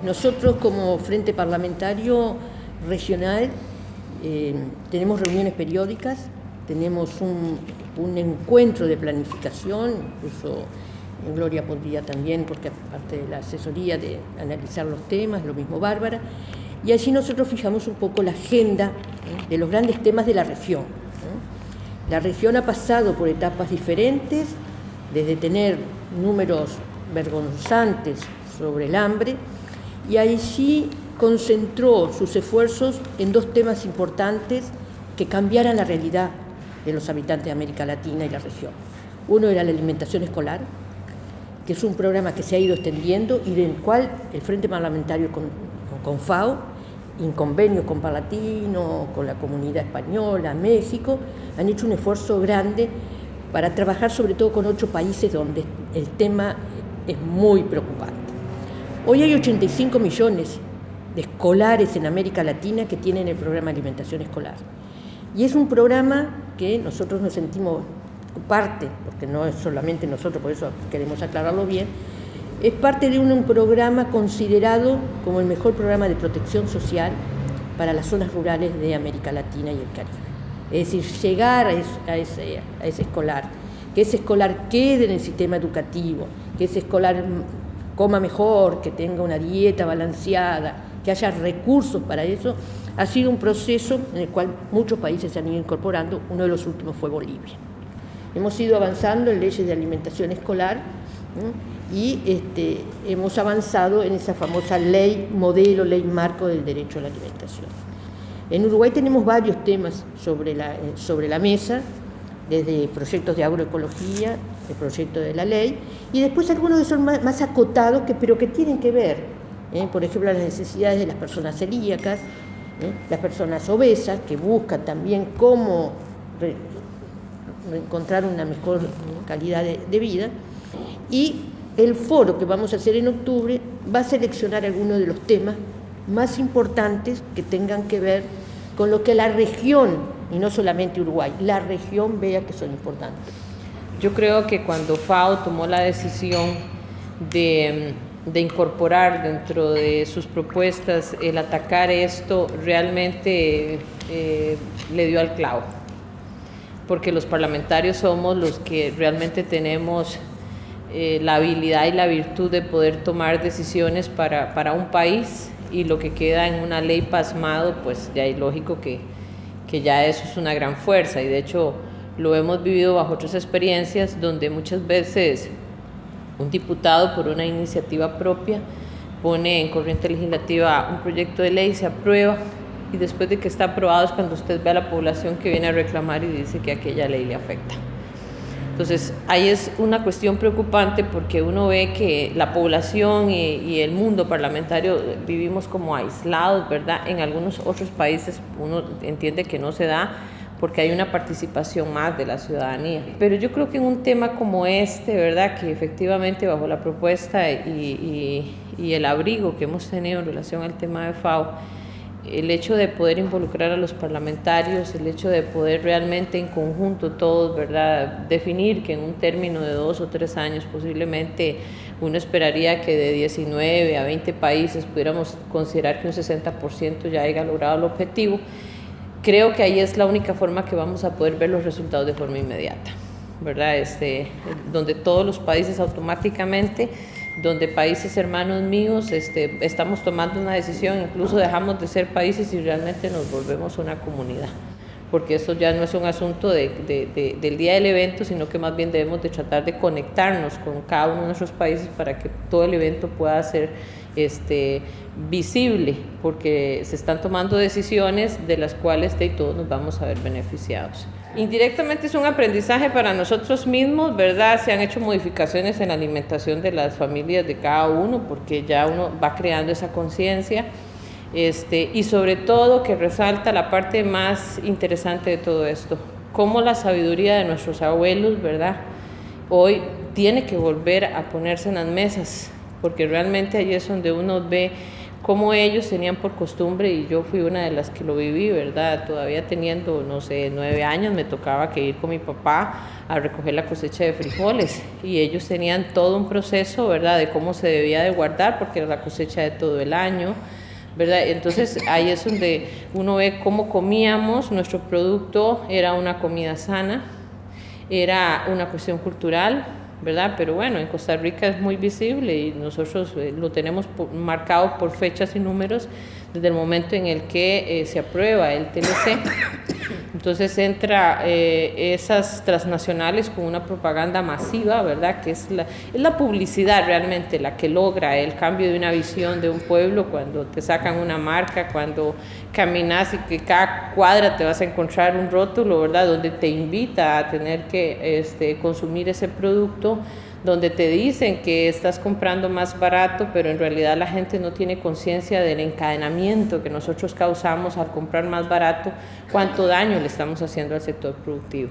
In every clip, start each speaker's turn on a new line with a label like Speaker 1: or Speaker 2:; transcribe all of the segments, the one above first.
Speaker 1: Nosotros como Frente Parlamentario Regional tenemos reuniones periódicas, tenemos un encuentro de planificación, incluso Gloria podría también, porque aparte de la asesoría de analizar los temas, lo mismo Bárbara, y allí nosotros fijamos un poco la agenda de los grandes temas de la región. La región ha pasado por etapas diferentes, desde tener números vergonzantes sobre el hambre, y allí concentró sus esfuerzos en dos temas importantes que cambiaran la realidad de los habitantes de América Latina y la región. Uno era la alimentación escolar, que es un programa que se ha ido extendiendo y del cual el Frente Parlamentario con FAO, en convenio con Palatino, con la comunidad española, México, han hecho un esfuerzo grande para trabajar sobre todo con 8 países donde el tema es muy preocupante. Hoy hay 85 millones de escolares en América Latina que tienen el programa de alimentación escolar. Y es un programa que nosotros nos sentimos parte, porque no es solamente nosotros, por eso queremos aclararlo bien, es parte de un programa considerado como el mejor programa de protección social para las zonas rurales de América Latina y el Caribe. Es decir, llegar a ese escolar, que ese escolar quede en el sistema educativo, que ese escolar coma mejor, que tenga una dieta balanceada, que haya recursos para eso, ha sido un proceso en el cual muchos países se han ido incorporando. Uno de los últimos fue Bolivia. Hemos ido avanzando en leyes de alimentación escolar, y hemos avanzado en esa famosa ley modelo, ley marco del derecho a la alimentación. En Uruguay tenemos varios temas sobre la mesa, desde proyectos de agroecología, el proyecto de la ley, y después algunos que son más acotados, pero que tienen que ver, por ejemplo, las necesidades de las personas celíacas, las personas obesas, que buscan también cómo encontrar una mejor calidad de vida, y el foro que vamos a hacer en octubre va a seleccionar algunos de los temas más importantes que tengan que ver con lo que la región, y no solamente Uruguay, la región vea que son importantes.
Speaker 2: Yo creo que cuando FAO tomó la decisión de incorporar dentro de sus propuestas el atacar esto, realmente le dio al clavo, porque los parlamentarios somos los que realmente tenemos la habilidad y la virtud de poder tomar decisiones para un país, y lo que queda en una ley pasmado, pues ya es lógico que ya eso es una gran fuerza, y de hecho lo hemos vivido bajo otras experiencias donde muchas veces un diputado por una iniciativa propia pone en corriente legislativa un proyecto de ley, se aprueba, y después de que está aprobado es cuando usted ve a la población que viene a reclamar y dice que aquella ley le afecta. Entonces, ahí es una cuestión preocupante, porque uno ve que la población y el mundo parlamentario vivimos como aislados, ¿verdad? En algunos otros países uno entiende que no se da porque hay una participación más de la ciudadanía. Pero yo creo que en un tema como este, ¿verdad? Que efectivamente bajo la propuesta y el abrigo que hemos tenido en relación al tema de FAO, el hecho de poder involucrar a los parlamentarios, el hecho de poder realmente en conjunto todos, ¿verdad?, definir que en un término de 2 o 3 años posiblemente uno esperaría que de 19 a 20 países pudiéramos considerar que un 60% ya haya logrado el objetivo. Creo que ahí es la única forma que vamos a poder ver los resultados de forma inmediata, ¿verdad? Donde todos los países automáticamente, donde países hermanos míos estamos tomando una decisión, incluso dejamos de ser países y realmente nos volvemos una comunidad, porque eso ya no es un asunto del día del evento, sino que más bien debemos de tratar de conectarnos con cada uno de nuestros países para que todo el evento pueda ser visible, porque se están tomando decisiones de las cuales todos nos vamos a ver beneficiados. Indirectamente es un aprendizaje para nosotros mismos, ¿verdad? Se han hecho modificaciones en la alimentación de las familias de cada uno, porque ya uno va creando esa conciencia, y sobre todo que resalta la parte más interesante de todo esto, cómo la sabiduría de nuestros abuelos, ¿verdad?, hoy tiene que volver a ponerse en las mesas, porque realmente ahí es donde uno ve como ellos tenían por costumbre, y yo fui una de las que lo viví, ¿verdad? Todavía teniendo, no sé, 9 años, me tocaba que ir con mi papá a recoger la cosecha de frijoles, y ellos tenían todo un proceso, ¿verdad?, de cómo se debía de guardar, porque era la cosecha de todo el año, ¿verdad? Entonces ahí es donde uno ve cómo comíamos, nuestro producto era una comida sana, era una cuestión cultural, ¿verdad? Pero bueno, en Costa Rica es muy visible y nosotros lo tenemos marcado por fechas y números desde el momento en el que se aprueba el TLC. Entonces entra esas transnacionales con una propaganda masiva, ¿verdad? Que es la publicidad realmente la que logra el cambio de una visión de un pueblo cuando te sacan una marca, cuando caminas y que cada cuadra te vas a encontrar un rótulo, ¿verdad? Donde te invita a tener que consumir ese producto, donde te dicen que estás comprando más barato, pero en realidad la gente no tiene conciencia del encadenamiento que nosotros causamos al comprar más barato, cuánto daño le estamos haciendo al sector productivo.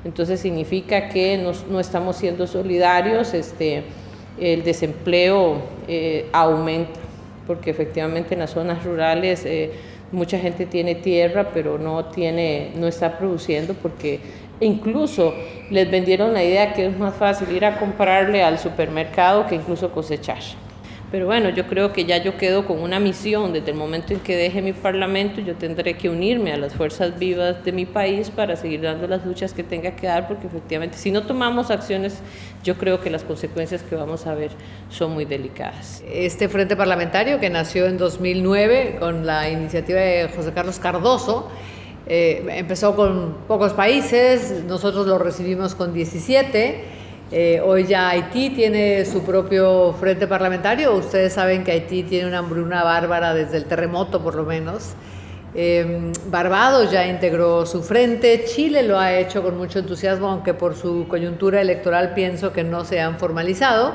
Speaker 2: Entonces significa que no estamos siendo solidarios, el desempleo aumenta, porque efectivamente en las zonas rurales mucha gente tiene tierra, pero no está produciendo porque incluso les vendieron la idea que es más fácil ir a comprarle al supermercado que incluso cosechar. Pero bueno, yo creo que ya yo quedo con una misión. Desde el momento en que deje mi parlamento, yo tendré que unirme a las fuerzas vivas de mi país para seguir dando las luchas que tenga que dar, porque efectivamente si no tomamos acciones, yo creo que las consecuencias que vamos a ver son muy delicadas.
Speaker 3: Este Frente Parlamentario, que nació en 2009 con la iniciativa de José Carlos Cardoso, empezó con pocos países, nosotros lo recibimos con 17, hoy ya Haití tiene su propio frente parlamentario. Ustedes saben que Haití tiene una hambruna bárbara desde el terremoto por lo menos. Barbados ya integró su frente, Chile lo ha hecho con mucho entusiasmo, aunque por su coyuntura electoral pienso que no se han formalizado.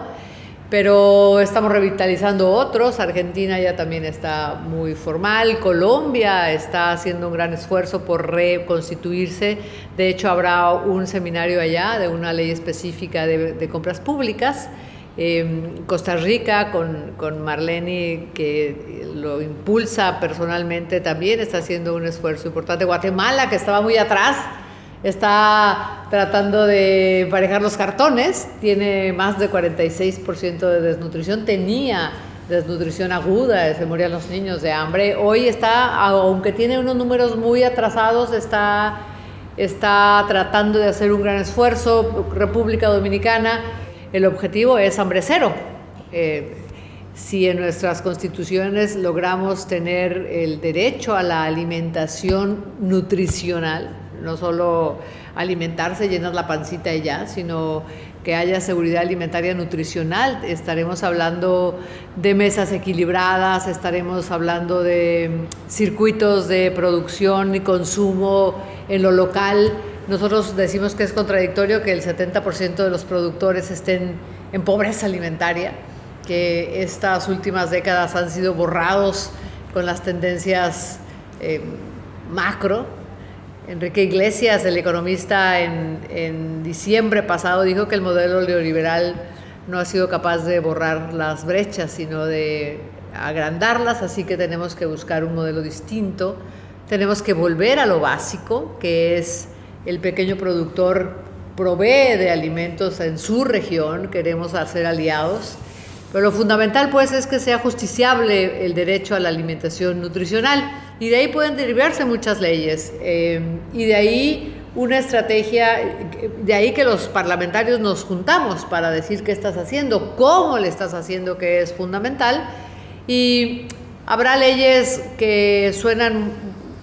Speaker 3: Pero estamos revitalizando otros. Argentina ya también está muy formal. Colombia está haciendo un gran esfuerzo por reconstituirse. De hecho, habrá un seminario allá de una ley específica de compras públicas. Costa Rica, con Marlene, que lo impulsa personalmente, también está haciendo un esfuerzo importante. Guatemala, que estaba muy atrás, está tratando de emparejar los cartones, tiene más de 46% de desnutrición, tenía desnutrición aguda, se morían los niños de hambre. Hoy está, aunque tiene unos números muy atrasados, está tratando de hacer un gran esfuerzo. República Dominicana, el objetivo es hambre cero. Si en nuestras constituciones logramos tener el derecho a la alimentación nutricional, no solo alimentarse, llenar la pancita y ya, sino que haya seguridad alimentaria nutricional, estaremos hablando de mesas equilibradas, estaremos hablando de circuitos de producción y consumo en lo local. Nosotros decimos que es contradictorio que el 70% de los productores estén en pobreza alimentaria, que estas últimas décadas han sido borrados con las tendencias macro. Enrique Iglesias, el economista, en diciembre pasado dijo que el modelo neoliberal no ha sido capaz de borrar las brechas, sino de agrandarlas, así que tenemos que buscar un modelo distinto. Tenemos que volver a lo básico, que es el pequeño productor provee de alimentos en su región, queremos hacer aliados, pero lo fundamental pues es que sea justiciable el derecho a la alimentación nutricional, y de ahí pueden derivarse muchas leyes, y de ahí una estrategia, de ahí que los parlamentarios nos juntamos para decir qué estás haciendo, cómo le estás haciendo, que es fundamental. Y habrá leyes que suenan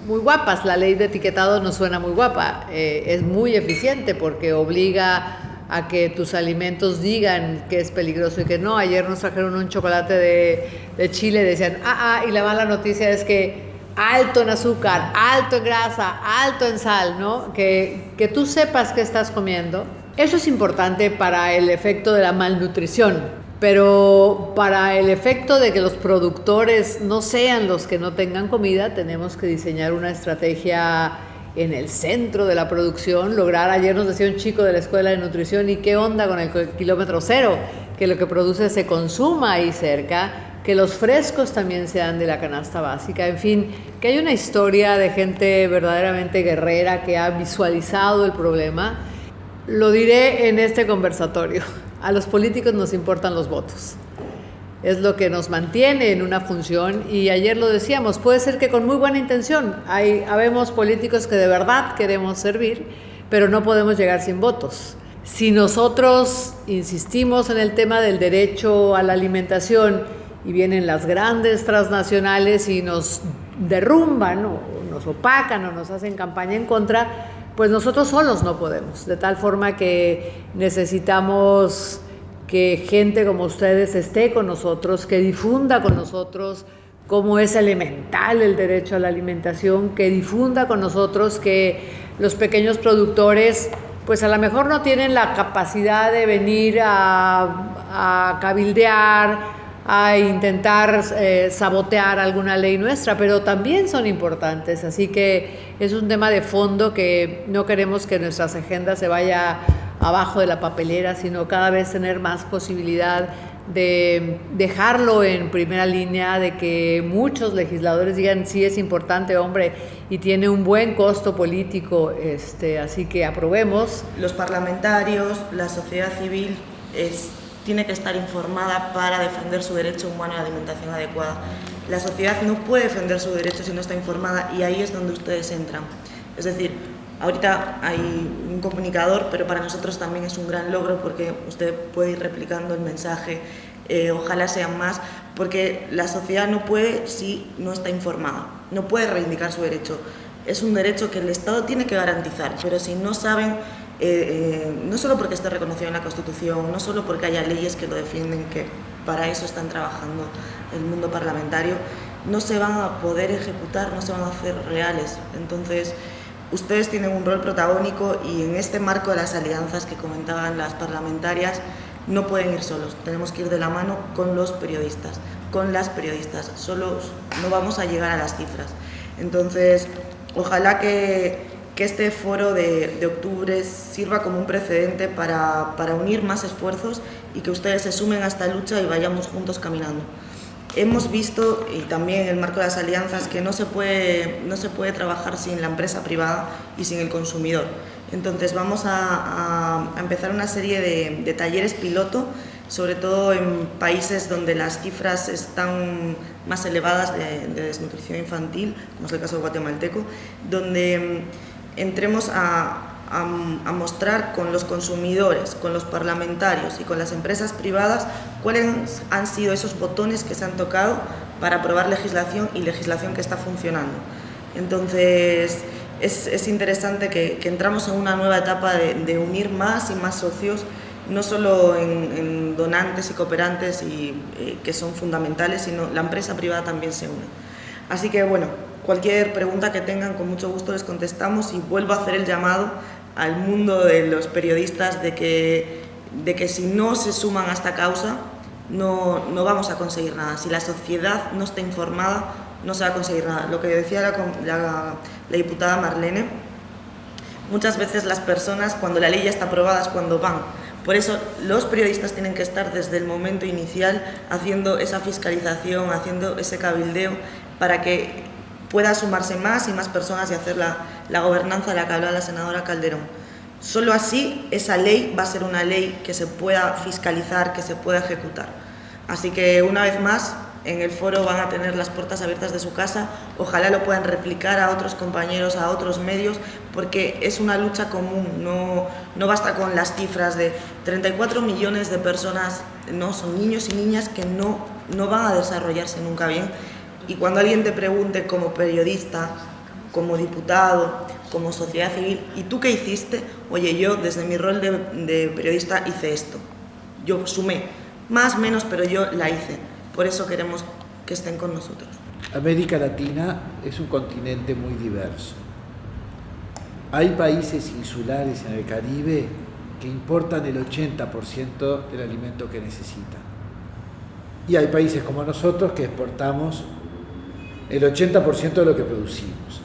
Speaker 3: muy guapas. La ley de etiquetado no suena muy guapa, es muy eficiente porque obliga a que tus alimentos digan que es peligroso y que no. Ayer nos trajeron un chocolate de Chile, decían, y la mala noticia es que alto en azúcar, alto en grasa, alto en sal, ¿no? Que tú sepas qué estás comiendo. Eso es importante para el efecto de la malnutrición, pero para el efecto de que los productores no sean los que no tengan comida, tenemos que diseñar una estrategia en el centro de la producción, lograr. Ayer nos decía un chico de la escuela de nutrición, ¿y qué onda con el kilómetro cero? Que lo que produce se consuma ahí cerca, que los frescos también sean de la canasta básica, en fin, que hay una historia de gente verdaderamente guerrera que ha visualizado el problema. Lo diré en este conversatorio, a los políticos nos importan los votos. Es lo que nos mantiene en una función, y ayer lo decíamos, puede ser que con muy buena intención, habemos políticos que de verdad queremos servir, pero no podemos llegar sin votos. Si nosotros insistimos en el tema del derecho a la alimentación y vienen las grandes transnacionales y nos derrumban o nos opacan o nos hacen campaña en contra, pues nosotros solos no podemos, de tal forma que necesitamos que gente como ustedes esté con nosotros, que difunda con nosotros cómo es elemental el derecho a la alimentación, que difunda con nosotros que los pequeños productores pues a lo mejor no tienen la capacidad de venir a cabildear, a intentar sabotear alguna ley nuestra, pero también son importantes, así que es un tema de fondo que no queremos que nuestras agendas se vaya abajo de la papelera, sino cada vez tener más posibilidad de dejarlo en primera línea, de que muchos legisladores digan sí es importante, hombre, y tiene un buen costo político, así que aprobemos.
Speaker 4: Los parlamentarios, la sociedad civil tiene que estar informada para defender su derecho humano a la alimentación adecuada. La sociedad no puede defender su derecho si no está informada, y ahí es donde ustedes entran. Es decir, ahorita hay un comunicador, pero para nosotros también es un gran logro porque usted puede ir replicando el mensaje, ojalá sean más, porque la sociedad no puede si no está informada, no puede reivindicar su derecho. Es un derecho que el Estado tiene que garantizar, pero si no saben, no solo porque esté reconocido en la Constitución, no solo porque haya leyes que lo defienden, que para eso están trabajando el mundo parlamentario, no se van a poder ejecutar, no se van a hacer reales. Entonces, ustedes tienen un rol protagónico, y en este marco de las alianzas que comentaban las parlamentarias, no pueden ir solos, tenemos que ir de la mano con los periodistas, con las periodistas, solos no vamos a llegar a las cifras. Entonces, ojalá que este foro de octubre sirva como un precedente para unir más esfuerzos y que ustedes se sumen a esta lucha y vayamos juntos caminando. Hemos visto, y también en el marco de las alianzas, que no se puede trabajar sin la empresa privada y sin el consumidor. Entonces vamos a empezar una serie de talleres piloto, sobre todo en países donde las cifras están más elevadas de desnutrición infantil, como es el caso guatemalteco, donde entremos a mostrar con los consumidores, con los parlamentarios y con las empresas privadas cuáles han sido esos botones que se han tocado para aprobar legislación, y legislación que está funcionando. Entonces es interesante que entramos en una nueva etapa de unir más y más socios, no solo en donantes y cooperantes, que son fundamentales, sino la empresa privada también se une. Así que bueno, cualquier pregunta que tengan, con mucho gusto les contestamos, y vuelvo a hacer el llamado al mundo de los periodistas de que si no se suman a esta causa no vamos a conseguir nada. Si la sociedad no está informada, no se va a conseguir nada. Lo que decía la diputada Marlene, muchas veces las personas, cuando la ley ya está aprobada, es cuando van. Por eso los periodistas tienen que estar desde el momento inicial haciendo esa fiscalización, haciendo ese cabildeo, para que pueda sumarse más y más personas y hacer la gobernanza de la que hablaba la senadora Calderón. Solo así esa ley va a ser una ley que se pueda fiscalizar, que se pueda ejecutar. Así que una vez más, en el foro van a tener las puertas abiertas de su casa, ojalá lo puedan replicar a otros compañeros, a otros medios, porque es una lucha común, no basta con las cifras de 34 millones de personas, no, son niños y niñas que no van a desarrollarse nunca bien. Y cuando alguien te pregunte como periodista, como diputado, como sociedad civil, ¿y tú qué hiciste? Oye, yo desde mi rol de periodista hice esto. Yo sumé, más, menos, pero yo la hice. Por eso queremos que estén con nosotros.
Speaker 5: América Latina es un continente muy diverso. Hay países insulares en el Caribe que importan el 80% del alimento que necesitan. Y hay países como nosotros que exportamos el 80% de lo que producimos.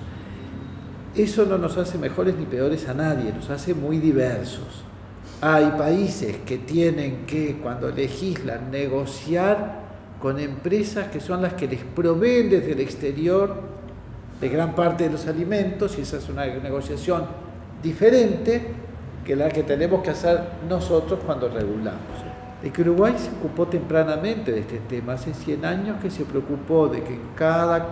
Speaker 5: Eso no nos hace mejores ni peores a nadie, nos hace muy diversos. Hay países que tienen que, cuando legislan, negociar con empresas que son las que les proveen desde el exterior de gran parte de los alimentos, y esa es una negociación diferente que la que tenemos que hacer nosotros cuando regulamos. De que Uruguay se ocupó tempranamente de este tema, hace 100 años que se preocupó de que en cada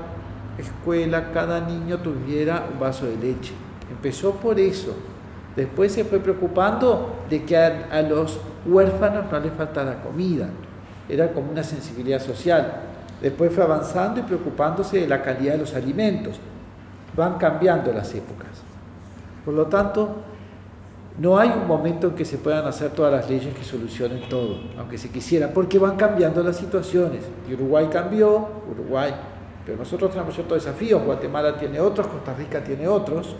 Speaker 5: escuela, cada niño tuviera un vaso de leche. Empezó por eso. Después se fue preocupando de que a los huérfanos no les faltara comida. Era como una sensibilidad social. Después fue avanzando y preocupándose de la calidad de los alimentos. Van cambiando las épocas. Por lo tanto, no hay un momento en que se puedan hacer todas las leyes que solucionen todo, aunque se quisiera, porque van cambiando las situaciones. Y Uruguay cambió, pero nosotros tenemos ciertos desafíos. Guatemala tiene otros, Costa Rica tiene otros.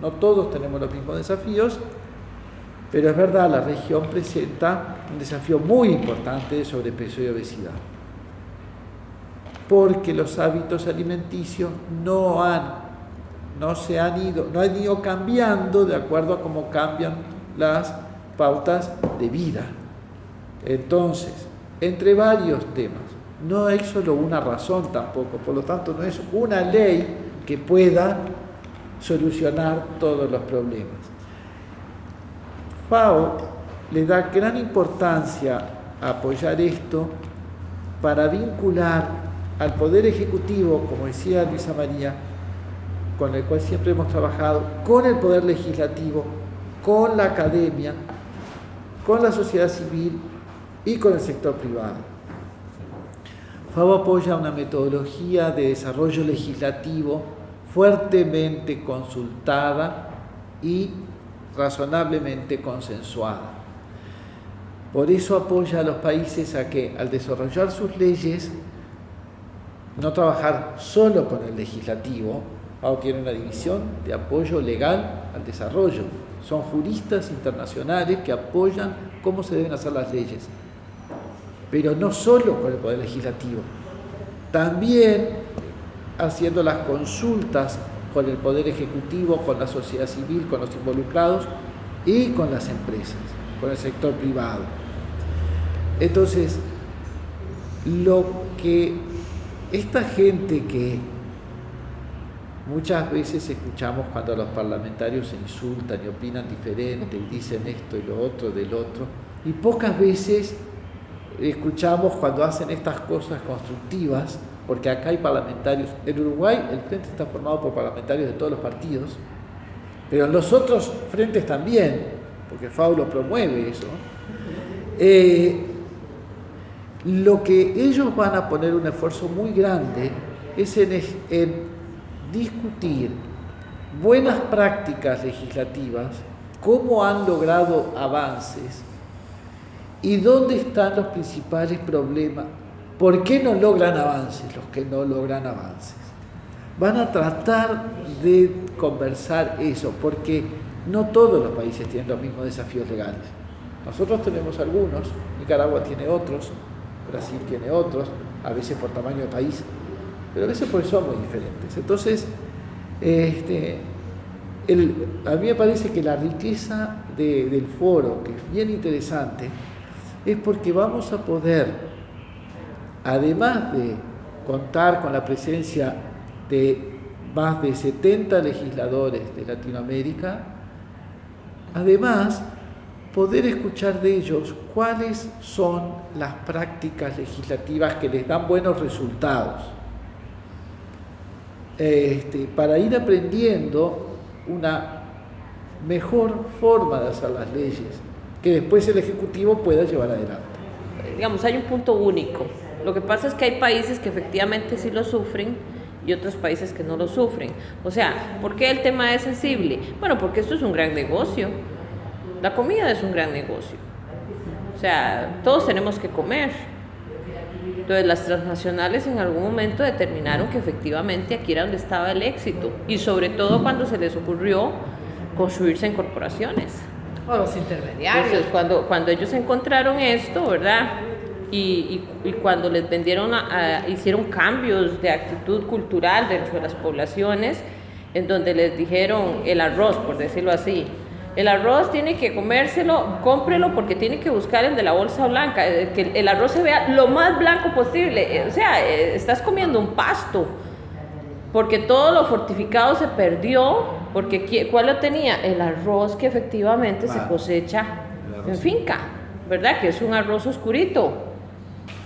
Speaker 5: No todos tenemos los mismos desafíos, pero es verdad, la región presenta un desafío muy importante de sobrepeso y obesidad, porque los hábitos alimenticios no han ido cambiando de acuerdo a cómo cambian las pautas de vida. Entonces, entre varios temas, no hay solo una razón tampoco, por lo tanto no es una ley que pueda solucionar todos los problemas. FAO le da gran importancia a apoyar esto para vincular al Poder Ejecutivo, como decía Luisa María, con el cual siempre hemos trabajado, con el Poder Legislativo, con la academia, con la sociedad civil y con el sector privado. FAO apoya una metodología de desarrollo legislativo fuertemente consultada y razonablemente consensuada. Por eso apoya a los países a que, al desarrollar sus leyes, no trabajar solo con el legislativo. FAO tiene una división de apoyo legal al desarrollo. Son juristas internacionales que apoyan cómo se deben hacer las leyes, pero no solo con el Poder Legislativo, también haciendo las consultas con el Poder Ejecutivo, con la sociedad civil, con los involucrados y con las empresas, con el sector privado. Entonces, lo que esta gente que muchas veces escuchamos cuando los parlamentarios se insultan y opinan diferente y dicen esto y lo otro del otro, y pocas veces escuchamos cuando hacen estas cosas constructivas, porque acá hay parlamentarios. En Uruguay el frente está formado por parlamentarios de todos los partidos, pero en los otros frentes también, porque FAO lo promueve eso. Lo que ellos van a poner un esfuerzo muy grande es en discutir buenas prácticas legislativas, cómo han logrado avances y dónde están los principales problemas. ¿Por qué no logran avances los que no logran avances? Van a tratar de conversar eso, porque no todos los países tienen los mismos desafíos legales. Nosotros tenemos algunos, Nicaragua tiene otros, Brasil tiene otros, a veces por tamaño de país, pero a veces porque son muy diferentes. Entonces, a mí me parece que la riqueza del foro, que es bien interesante, es porque vamos a poder, además de contar con la presencia de más de 70 legisladores de Latinoamérica, además poder escuchar de ellos cuáles son las prácticas legislativas que les dan buenos resultados, para ir aprendiendo una mejor forma de hacer las leyes que después el Ejecutivo pueda llevar adelante.
Speaker 2: Digamos, hay un punto único. Lo que pasa es que hay países que efectivamente sí lo sufren y otros países que no lo sufren. O sea, ¿por qué el tema es sensible? Bueno, porque esto es un gran negocio. La comida es un gran negocio. O sea, todos tenemos que comer. Entonces, las transnacionales en algún momento determinaron que efectivamente aquí era donde estaba el éxito. Y sobre todo cuando se les ocurrió construirse en corporaciones.
Speaker 3: O los intermediarios.
Speaker 2: Entonces, cuando ellos encontraron esto, ¿verdad? Y cuando les vendieron, hicieron cambios de actitud cultural dentro de las poblaciones, en donde les dijeron el arroz, por decirlo así, El arroz tiene que comérselo, cómprelo porque tiene que buscar el de la bolsa blanca, que el arroz se vea lo más blanco posible. O sea, estás comiendo un pasto, porque todo lo fortificado se perdió, porque ¿cuál lo tenía? El arroz que efectivamente se cosecha en finca, ¿verdad? Que es un arroz oscurito.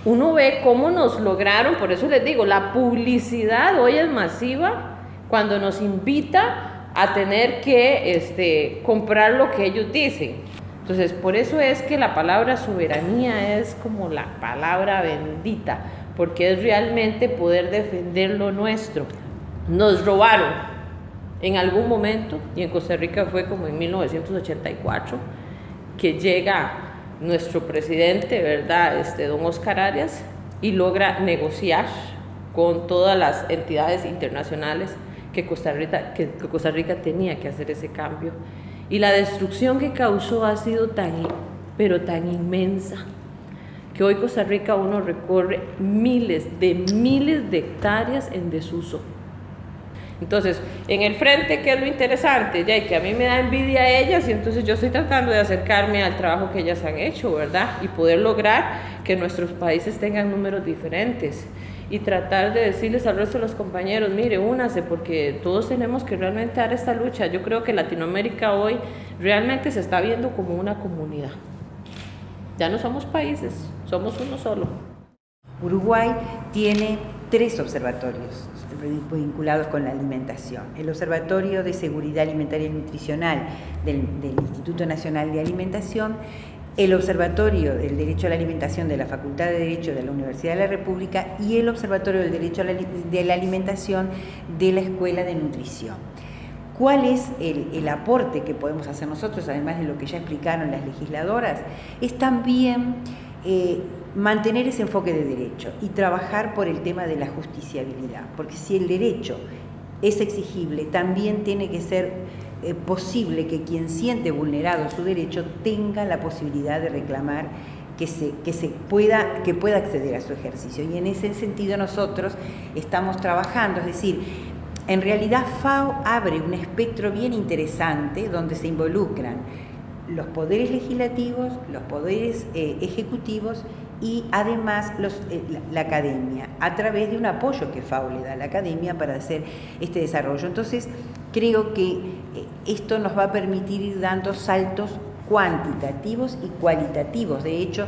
Speaker 2: Uno ve cómo nos lograron, por eso les digo, la publicidad hoy es masiva cuando nos invita a tener que comprar lo que ellos dicen. Entonces, por eso es que la palabra soberanía es como la palabra bendita, porque es realmente poder defender lo nuestro. Nos robaron en algún momento, y en Costa Rica fue como en 1984, que llega nuestro presidente, ¿verdad? Don Oscar Arias, y logra negociar con todas las entidades internacionales que Costa Rica tenía que hacer ese cambio. Y la destrucción que causó ha sido pero tan inmensa, que hoy Costa Rica uno recorre miles de hectáreas en desuso. Entonces, en el frente, ¿qué es lo interesante? Ya, y que a mí me da envidia a ellas, y entonces yo estoy tratando de acercarme al trabajo que ellas han hecho, ¿verdad? Y poder lograr que nuestros países tengan números diferentes. Y tratar de decirles al resto de los compañeros, mire, únase, porque todos tenemos que realmente dar esta lucha. Yo creo que Latinoamérica hoy realmente se está viendo como una comunidad. Ya no somos países, somos uno solo.
Speaker 6: Uruguay tiene 3 observatorios vinculados con la alimentación. El Observatorio de Seguridad Alimentaria y Nutricional del Instituto Nacional de Alimentación, el Observatorio del Derecho a la Alimentación de la Facultad de Derecho de la Universidad de la República y el Observatorio del Derecho de la Alimentación de la Escuela de Nutrición. ¿Cuál es el aporte que podemos hacer nosotros, además de lo que ya explicaron las legisladoras? Es también mantener ese enfoque de derecho y trabajar por el tema de la justiciabilidad, porque si el derecho es exigible, también tiene que ser posible que quien siente vulnerado su derecho tenga la posibilidad de reclamar que pueda acceder a su ejercicio. Y en ese sentido nosotros estamos trabajando, es decir, en realidad FAO abre un espectro bien interesante donde se involucran los poderes legislativos, los poderes ejecutivos y además la academia, a través de un apoyo que FAO le da a la academia para hacer este desarrollo. Entonces, creo que esto nos va a permitir ir dando saltos cuantitativos y cualitativos. De hecho,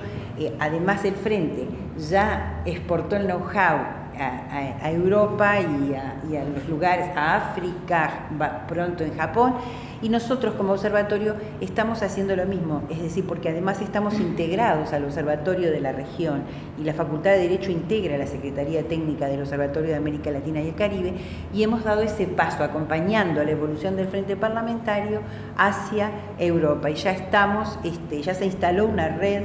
Speaker 6: además el Frente ya exportó el know-how a Europa y a los lugares, a África, pronto en Japón, y nosotros como observatorio estamos haciendo lo mismo, es decir, porque además estamos integrados al observatorio de la región y la Facultad de Derecho integra la Secretaría Técnica del Observatorio de América Latina y el Caribe, y hemos dado ese paso acompañando a la evolución del Frente Parlamentario hacia Europa, y ya estamos, ya se instaló una red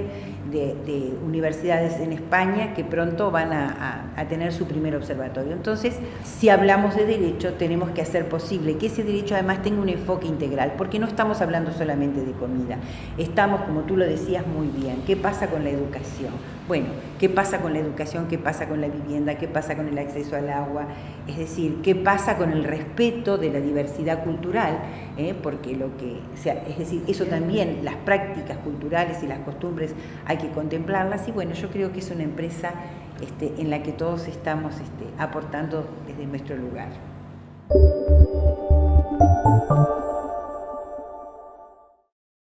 Speaker 6: de universidades en España que pronto van a tener su primer observatorio. Entonces, si hablamos de derecho, tenemos que hacer posible que ese derecho además tenga un enfoque integral, porque no estamos hablando solamente de comida, estamos, como tú lo decías muy bien, ¿qué pasa con la educación? Bueno, ¿qué pasa con la educación? ¿Qué pasa con la vivienda? ¿Qué pasa con el acceso al agua? Es decir, ¿qué pasa con el respeto de la diversidad cultural? Porque es decir, eso también, las prácticas culturales y las costumbres hay que contemplarlas, y bueno, yo creo que es una empresa en la que todos estamos aportando desde nuestro lugar.